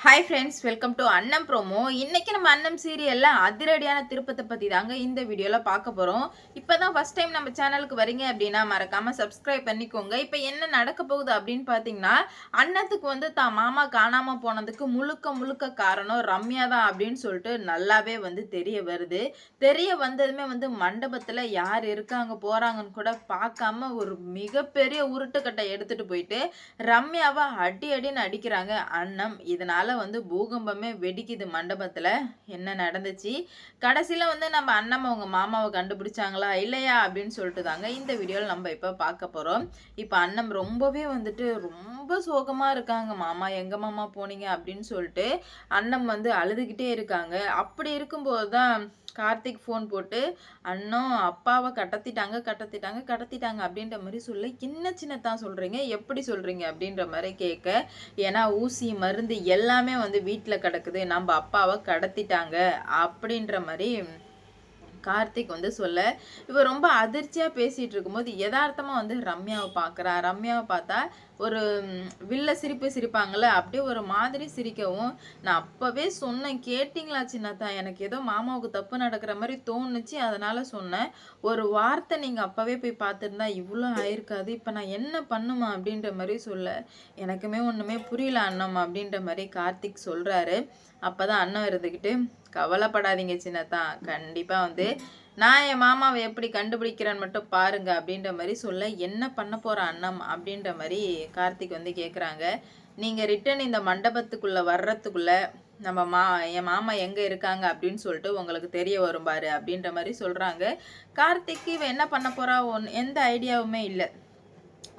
Hi friends, welcome to அன்னம் promo. இன்னைக்கு நம்ம அன்னம் சீரியல்ல அதிரடியான திருப்பத்தை பத்தி தாங்க இந்த வீடியோல பார்க்க போறோம். இப்பதான் ஃபர்ஸ்ட் டைம் நம்ம சேனலுக்கு வரீங்க அப்படின்னா மறக்காம சப்ஸ்கிரைப் பண்ணிக்கோங்க. இப்போ என்ன நடக்க போகுது அப்படின்னு பார்த்தீங்கன்னா, அன்னத்துக்கு தான் மாமா காணாம போனதுக்கு முழுக்க முழுக்க காரணம் ரம்யா தான் அப்படின்னு சொல்லிட்டு நல்லாவே தெரிய வருது. தெரிய வந்ததுமே மண்டபத்துல யார் இருக்காங்க போறாங்கன்னு கூட பார்க்காம ஒரு மிகப்பெரிய உருட்டுக்கட்டை எடுத்துட்டு போயிட்டு ரம்யாவை அடி அடின்னு அடிக்கிறாங்க அன்னம். இதனால பூகம்பமே வெடிக்குது மண்டபத்துல. என்ன நடந்துச்சு, கடைசியில நம்ம அண்ணம் அவங்க மாமாவை கண்டுபிடிச்சாங்களா இல்லையா அப்படின்னு சொல்லிட்டு தாங்க இந்த வீடியோல நம்ம இப்ப பார்க்க போறோம். இப்ப அண்ணம் ரொம்பவே ரொம்ப சோகமா இருக்காங்க. மாமா எங்க மாமா போனீங்க அப்படின்னு சொல்லிட்டு அண்ணம் அழுதுகிட்டே இருக்காங்க. அப்படி இருக்கும்போது தான் கார்த்திக் ஃபோன் போட்டு, அண்ணன் அப்பாவை கடத்திட்டாங்க அப்படின்ற மாதிரி சொல்ல, என்ன சின்னத்தான் சொல்றீங்க, எப்படி சொல்றீங்க அப்படின்ற மாதிரி கேட்க, ஏன்னா ஊசி மருந்து எல்லாமே வீட்டில் கிடக்குது, நம்ம அப்பாவை கடத்திட்டாங்க அப்படின்ற மாதிரி கார்த்திக் சொல்ல, இவ ரொம்ப அதிர்ச்சியா பேசிட்டு இருக்கும்போது யதார்த்தமா ரம்யாவை பார்க்குறா. ரம்யாவை பார்த்தா ஒரு வில்ல சிரிப்பு சிரிப்பாங்கல்ல, அப்படியே ஒரு மாதிரி சிரிக்கவும், நான் அப்பவே சொன்னேன் கேட்டிங்களா சின்னத்தா, எனக்கு ஏதோ மாமாவுக்கு தப்பு நடக்கிற மாதிரி தோணுச்சு, அதனால சொன்னேன். ஒரு வார்த்தை நீங்க அப்பவே போய் பார்த்துருந்தா இவ்வளோ ஆயிருக்காது. இப்போ நான் என்ன பண்ணுமா அப்படின்ற மாதிரி சொல்ல, எனக்குமே ஒண்ணுமே புரியல அண்ணம் அப்படின்ற மாதிரி கார்த்திக் சொல்றாரு. அப்பதான் அண்ணன் இருந்துக்கிட்டு, கவலைப்படாதீங்க சின்னத்தா, கண்டிப்பா நான் என் மாமாவை எப்படி கண்டுபிடிக்கிறேன்னு மட்டும் பாருங்க அப்படின்ற மாதிரி சொல்ல, என்ன பண்ண போற அண்ணம் அப்படின்ற மாதிரி கார்த்திக் கேட்குறாங்க. நீங்க ரிட்டன் இந்த மண்டபத்துக்குள்ள வர்றதுக்குள்ள நம்ம என் மாமா எங்க இருக்காங்க அப்படின்னு சொல்லிட்டு உங்களுக்கு தெரிய வரும் பாரு அப்படின்ற மாதிரி சொல்றாங்க. கார்த்திக் இவ என்ன பண்ண போறா எந்த ஐடியாவுமே இல்லை.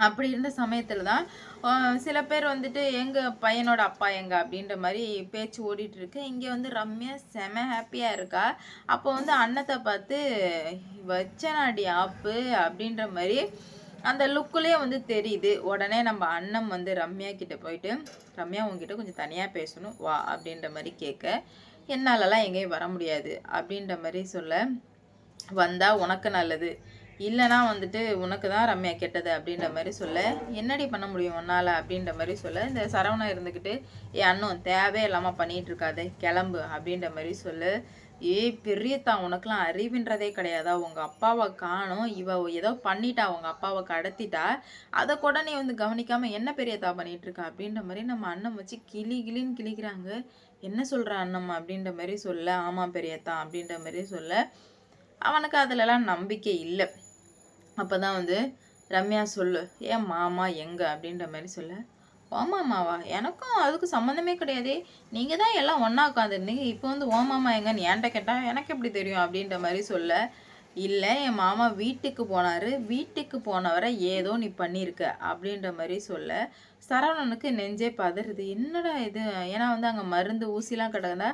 அப்படி இருந்த சமயத்துல தான் சில பேர் எங்க பையனோட அப்பா எங்க அப்படின்ற மாதிரி பேச்சு ஓடிட்டு இருக்கு. இங்க ரம்யா செம ஹாப்பியா இருக்கா. அப்போ அன்னத்தை பார்த்து வச்சனாடி ஆப்பு அப்படின்ற மாதிரி அந்த லுக்குலேயே தெரியுது. உடனே நம்ம அண்ணன் ரம்யா கிட்ட போயிட்டு, ரம்யா உங்ககிட்ட கொஞ்சம் தனியா பேசணும் வா அப்படின்ற மாதிரி கேட்க, என்னாலலாம் எங்கேயும் வர முடியாது அப்படின்ற மாதிரி சொல்ல, வந்தா உனக்கு நல்லது, இல்லைனா உனக்கு தான் ரம்யா கெட்டது அப்படின்ற மாதிரி சொல்ல, என்னடி பண்ண முடியும் உன்னால் அப்படின்ற மாதிரி சொல்ல, இந்த சரவணா இருந்துக்கிட்டு என் அண்ணன் தேவையில்லாமல் பண்ணிகிட்டு இருக்காது, கிளம்பு அப்படின்ற மாதிரி சொல்லு. ஏய் பெரியத்தா, உனக்குலாம் அறிவுன்றதே கிடையாதா, உங்கள் அப்பாவை காணும், இவ ஏதோ பண்ணிட்டா, உங்கள் அப்பாவை கடத்திட்டா, அதை கூட நீ கவனிக்காமல் என்ன பெரியத்தா பண்ணிகிட்டு இருக்கா அப்படின்ற மாதிரி நம்ம அண்ணன் வச்சு கிளின்னு கிளிக்கிறாங்க. என்ன சொல்கிற அண்ணம் அப்படின்ற மாதிரி சொல்ல, ஆமாம் பெரியத்தா அப்படின்ற மாதிரி சொல்ல, அவனுக்கு அதுலலாம் நம்பிக்கை இல்லை. அப்போ தான் ரம்யா சொல்லு, ஏன் மாமா எங்க அப்படின்ற மாதிரி சொல்ல, ஓமாமாவா, எனக்கும் அதுக்கு சம்மந்தமே கிடையாது, நீங்கள் தான் எல்லாம் ஒன்றா உட்காந்துருந்தீங்க, இப்போ ஓமாமா எங்கன்னு என்கிட்ட கேட்டால் எனக்கு எப்படி தெரியும் அப்படின்ற மாதிரி சொல்ல, இல்லை என் மாமா வீட்டுக்கு போனார், வீட்டுக்கு போனவரை ஏதோ நீ பண்ணியிருக்க அப்படின்ற மாதிரி சொல்ல, சரவணனுக்கு நெஞ்சே பதறுது. என்னடா இது, ஏன்னா அங்கே மருந்து ஊசிலாம் கிடக்குதா,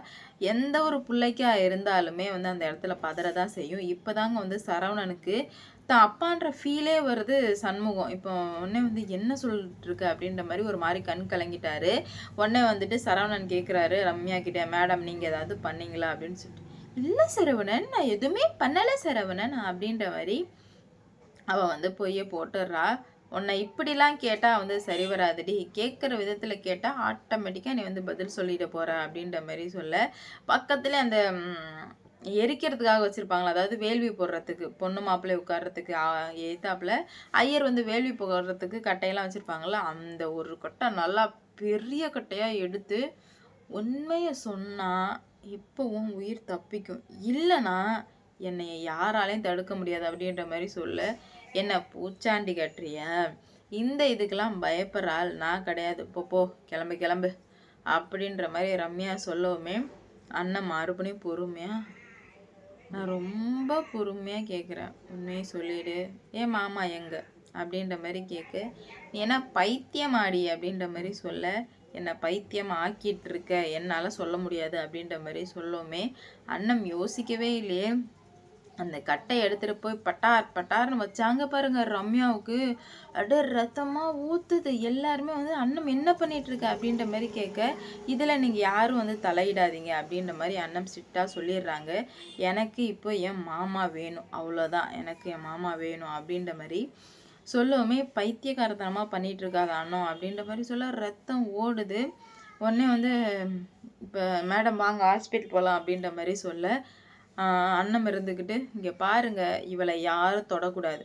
எந்த ஒரு பிள்ளைக்கா இருந்தாலுமே அந்த இடத்துல பதறதான் செய்யும். இப்போ தாங்க சரவணனுக்கு தான் அப்பான்ற ஃபீலே வருது. சண்முகம் இப்போ உடனே என்ன சொல்லிட்டு இருக்கு அப்படின்ற மாதிரி ஒரு மாதிரி கண் கலங்கிட்டாரு. உடனே சரவணன் கேட்குறாரு ரம்யா கிட்ட, மேடம் நீங்கள் ஏதாவது பண்ணீங்களா அப்படின்னு சொல்லிட்டு, இல்லை சரவணன், நான் எதுவுமே பண்ணலை சரவணன் அப்படின்ற மாதிரி அவள் பொய்யை போட்டுடுறா. உன்னை இப்படிலாம் கேட்டால் சரி வராதுடி, கேட்குற விதத்தில் கேட்டால் ஆட்டோமேட்டிக்காக நீ பதில் சொல்லிட்டு போகிற அப்படின்ற மாதிரி சொல்ல, பக்கத்தில் அந்த எரிக்கிறதுக்காக வச்சுருப்பாங்களா, அதாவது வேள்வி போடுறதுக்கு, பொண்ணு மாப்பிள்ளை உட்கார்றதுக்கு எய்த்தாப்பில் ஐயர் வேள்வி போடுறதுக்கு கட்டையெல்லாம் வச்சுருப்பாங்களா, அந்த ஒரு கட்டை நல்லா பெரிய கட்டையாக எடுத்து, உண்மையை சொன்னால் இப்போவும் உயிர் தப்பிக்கும், இல்லைன்னா என்னை யாராலையும் தடுக்க முடியாது அப்படின்ற மாதிரி சொல்ல, என்ன பூச்சாண்டி கட்டுறிய, இந்த இதுக்கெல்லாம் பயப்படுறாள் நான் கிடையாது, போ கிளம்பு அப்படின்ற மாதிரி ரம்யா சொல்லவுமே அண்ணன் மறுபடியும் பொறுமையா, நான் ரொம்ப பொறுமையாக கேட்குறேன், உண்மையை சொல்லிடு, ஏன் மாமா எங்க அப்படின்ற மாதிரி கேட்க, நீ என்ன பைத்தியம் ஆடி அப்படின்ற மாதிரி சொல்ல, என்னை பைத்தியம் ஆக்கிட்டு இருக்க, என்னால் சொல்ல முடியாது அப்படின்ற மாதிரி சொல்லவுமே அண்ணன் யோசிக்கவே இல்லையே, அந்த கட்டை எடுத்துகிட்டு போய் பட்டார்னு வச்சாங்க பாருங்க ரம்யாவுக்கு, அப்படியே ரத்தமாக ஊற்றுது. எல்லாருமே அண்ணம் என்ன பண்ணிட்டு இருக்க அப்படின்ற மாதிரி கேட்க, இதில் நீங்கள் யாரும் தலையிடாதீங்க அப்படின்ற மாதிரி அண்ணம் ஸ்ட்ரிக்டாக சொல்லிடுறாங்க. எனக்கு இப்போ என் மாமா வேணும், அவ்வளோதான், எனக்கு என் மாமா வேணும் அப்படின்ற மாதிரி சொல்லவுமே, பைத்தியக்காரத்தனமாக பண்ணிட்டு இருக்காத அண்ணன் அப்படின்ற மாதிரி சொல்ல, ரத்தம் ஓடுது. உடனே வந்து இப்போ மேடம் வாங்க ஹாஸ்பிட்டல் போகலாம் அப்படின்ற மாதிரி சொல்ல அண்ணன் இருந்துக்கிட்டு இங்கே பாருங்க இவளை யாரும் தொடக்கூடாது,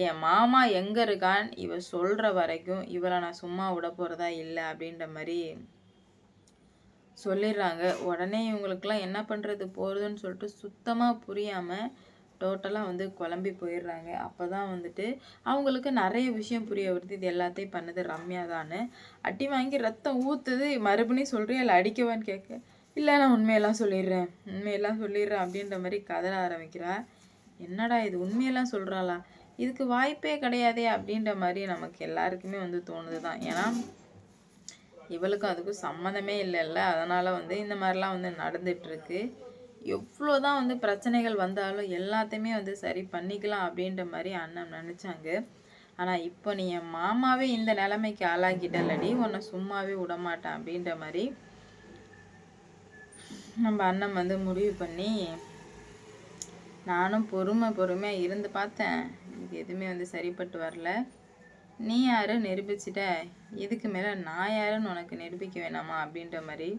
என் மாமா எங்கே இருக்கான் இவ சொல்கிற வரைக்கும் இவளை நான் சும்மா விட போகிறதா இல்லை அப்படின்ற மாதிரி சொல்லிடுறாங்க. உடனே இவங்களுக்கெல்லாம் என்ன பண்ணுறது போகிறதுன்னு சொல்லிட்டு சுத்தமாக புரியாமல் டோட்டலாக வந்து குழம்பி போயிடுறாங்க. அப்போ தான் வந்துட்டு அவங்களுக்கு நிறைய விஷயம் புரிய வருது, இது எல்லாத்தையும் பண்ணது ரம்யா தானே. அடி வாங்கி ரத்தம் ஊற்றுது, மறுபடியும் சொல்கிறேன் இல்லை அடிக்கவான்னு கேட்க, இல்லை நான் உண்மையெல்லாம் சொல்லிடுறேன் அப்படின்ற மாதிரி கதற ஆரம்பிக்கிறா. என்னடா இது உண்மையெல்லாம் சொல்கிறாளா, இதுக்கு வாய்ப்பே கிடையாதே அப்படின்ற மாதிரி நமக்கு எல்லாருக்குமே வந்து தோணுது தான். ஏன்னா இவளுக்கும் அதுக்கும் சம்மந்தமே இல்லைல்ல, அதனால் வந்து இந்த மாதிரிலாம் வந்து நடந்துகிட்ருக்கு. எவ்வளோ தான் வந்து பிரச்சனைகள் வந்தாலும் எல்லாத்தையுமே வந்து சரி பண்ணிக்கலாம் அப்படின்ற மாதிரி அண்ணன் நினச்சாங்க. ஆனால் இப்போ நீ என் மாமாவே இந்த நிலைமைக்கு ஆளாக்கிட்டல்லடி, உன்னை சும்மாவே விடமாட்டேன் அப்படின்ற மாதிரி நம்ம அண்ணன் வந்து முடிவு பண்ணி, நானும் பொறுமையாக இருந்து பார்த்தேன், இது எதுவுமே வந்து சரிப்பட்டு வரல, நீ யாரு நிரூபிச்சிட்ட, இதுக்கு மேலே நான் யாருன்னு உனக்கு நிரூபிக்க வேணாமா அப்படின்ற மாதிரி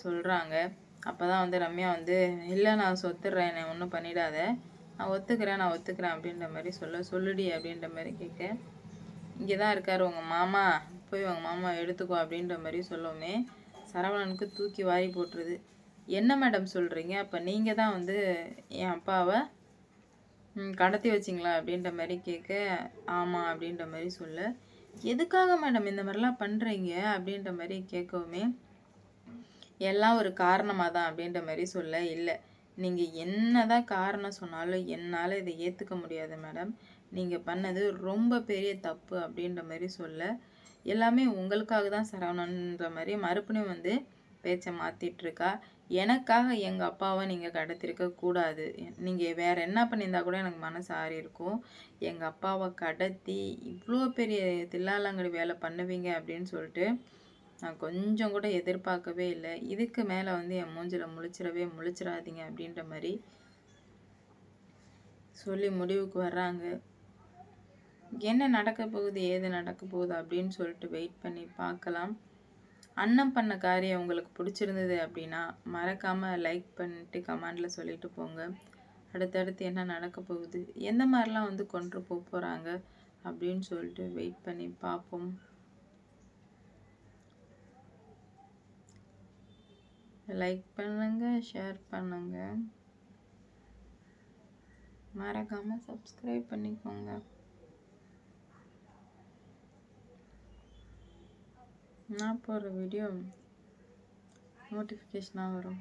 சொல்கிறாங்க. அப்போ தான் வந்து ரம்யா வந்து இல்லை நான் சொத்துடுறேன், என்னை ஒன்றும் பண்ணிடாத, நான் ஒத்துக்கிறேன் அப்படின்ற மாதிரி சொல்லுடி அப்படின்ற மாதிரி கேட்க, இங்கே தான் இருக்கார் உங்கள் மாமா, போய் உங்கள் மாமா எடுத்துக்கோ அப்படின்ற மாதிரி சொல்லவுமே சரவணனுக்கு தூக்கி வாரி போட்டுருது. என்ன மேடம் சொல்கிறீங்க, அப்போ நீங்கள் தான் வந்து என் அப்பாவை கடத்தி வச்சிங்களா அப்படின்ற மாதிரி கேட்க, ஆமாம் அப்படின்ற மாதிரி சொல்ல, எதுக்காக மேடம் இந்த மாதிரிலாம் பண்ணுறீங்க அப்படின்ற மாதிரி கேட்கவுமே எல்லாம் ஒரு காரணமாக தான் அப்படின்ற மாதிரி சொல்ல, இல்லை நீங்கள் என்னதான் காரணம் சொன்னாலும் என்னால் இதை ஏற்றுக்க முடியாது மேடம், நீங்கள் பண்ணது ரொம்ப பெரிய தப்பு அப்படின்ற மாதிரி சொல்ல, எல்லாமே உங்களுக்காக தான் சரவணன்ற மாதிரி மறுபடியும் வந்து பேச்சை மாற்றிட்டுருக்கா. எனக்காக எங்கள் அப்பாவை நீங்கள் கடத்திருக்க கூடாது, நீங்கள் வேறு என்ன பண்ணியிருந்தா கூட எனக்கு மனசு ஆறி இருக்கும், எங்கள் அப்பாவை கடத்தி இவ்வளோ பெரிய தில்லாலங்கடி வேலை பண்ணுவீங்க அப்படின்னு சொல்லிட்டு நான் கொஞ்சம் கூட எதிர்பார்க்கவே இல்லை. இதுக்கு மேலே வந்து என் மூஞ்சில் முழிச்சிடாதீங்க அப்படின்ற மாதிரி சொல்லி முடிவுக்கு வர்றாங்க. என்ன நடக்க போகுது ஏது நடக்க போகுது அப்படின்னு சொல்லிட்டு வெயிட் பண்ணி பார்க்கலாம். அண்ணன் பண்ண காரியம் உங்களுக்கு பிடிச்சிருந்தது அப்படின்னா மறக்காமல் லைக் பண்ணிட்டு கமெண்டில் சொல்லிட்டு போங்க. அடுத்தடுத்து என்ன நடக்க போகுது, எந்த மாதிரிலாம் வந்து கொண்டு போகிறாங்க அப்படின்னு சொல்லிட்டு வெயிட் பண்ணி பார்ப்போம். லைக் பண்ணுங்க, ஷேர் பண்ணுங்க, மறக்காமல் சப்ஸ்கிரைப் பண்ணிக்கோங்க. நான் போடுற வீடியோ நோட்டிஃபிகேஷனாக வரும்.